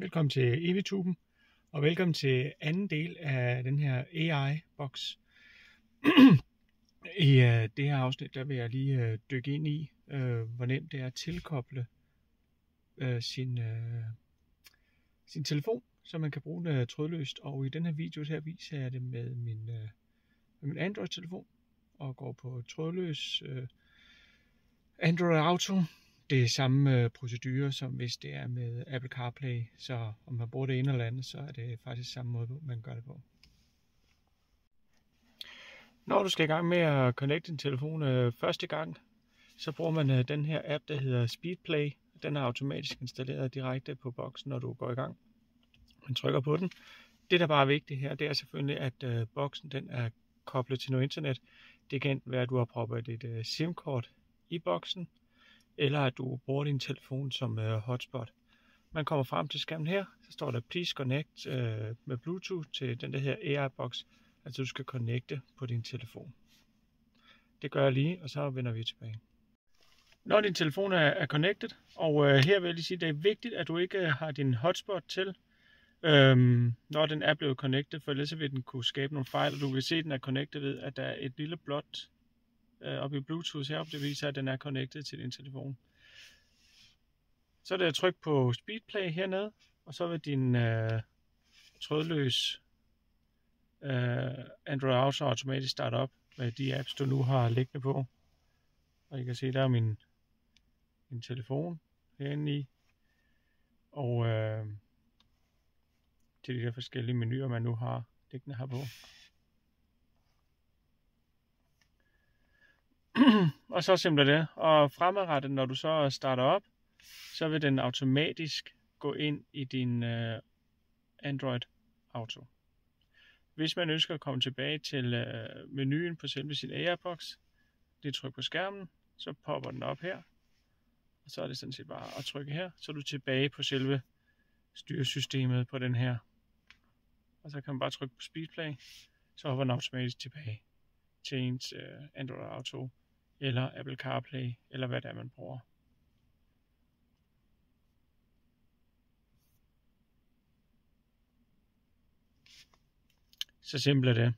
Velkommen til Evituben, og velkommen til anden del af den her AI-boks. I det her afsnit der vil jeg lige dykke ind i, hvor nemt det er at tilkoble sin telefon, så man kan bruge den trådløst. Og i den her video her viser jeg det med min Android-telefon, og går på trådløs Android Auto. Det er samme procedure, som hvis det er med Apple CarPlay, så om man bruger det ene eller andet, så er det faktisk samme måde, man gør det på. Når du skal i gang med at connecte din telefon første gang, så bruger man den her app, der hedder SpeedPlay. Den er automatisk installeret direkte på boksen, når du går i gang. Man trykker på den. Det, der bare er vigtigt her, det er selvfølgelig, at boksen den er koblet til noget internet. Det kan enten være, at du har proppet dit SIM-kort i boksen, eller at du bruger din telefon som hotspot. Man kommer frem til skærmen her, så står der Please Connect med Bluetooth til den der her AI-boks, altså du skal connecte på din telefon. Det gør jeg lige, og så vender vi tilbage. Når din telefon er connected, og her vil jeg lige sige, at det er vigtigt, at du ikke har din hotspot til, når den er blevet connected, for ellers vil den kunne skabe nogle fejl, og du kan se, at den er connected ved, at der er et lille blåt oppe i Bluetooth heroppe, det viser, at den er connected til din telefon. Så er det at trykke på SpeedPlay hernede, og så vil din trådløs Android Auto automatisk starte op med de apps, du nu har liggende på. Og I kan se, der er min telefon herinde i, og til de der forskellige menuer, man nu har liggende her på. Og så simpelthen det. Og fremadrettet, når du så starter op, så vil den automatisk gå ind i din Android Auto. Hvis man ønsker at komme tilbage til menuen på selve sin AI-boks, det tryk på skærmen, så popper den op her. Og så er det sådan set bare at trykke her, så er du tilbage på selve styresystemet på den her. Og så kan man bare trykke på SpeedPlay, så hopper den automatisk tilbage til ens Android Auto eller Apple CarPlay, eller hvad det er, man bruger. Så simpelt er det.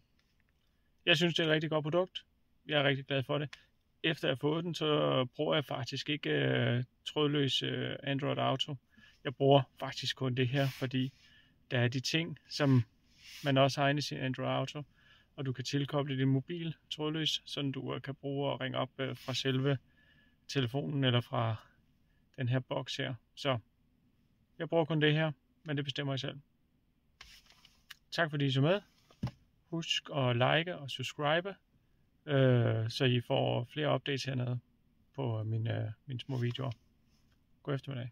Jeg synes, det er et rigtig godt produkt. Jeg er rigtig glad for det. Efter jeg har fået den, så bruger jeg faktisk ikke trådløs Android Auto. Jeg bruger faktisk kun det her, fordi der er de ting, som man også har inde i sin Android Auto, og du kan tilkoble din mobil trådløs, så du kan bruge og ringe op fra selve telefonen eller fra den her boks her. Så jeg bruger kun det her, men det bestemmer jeg selv. Tak fordi I så med. Husk at like og subscribe, så I får flere updates hernede på mine små videoer. God eftermiddag.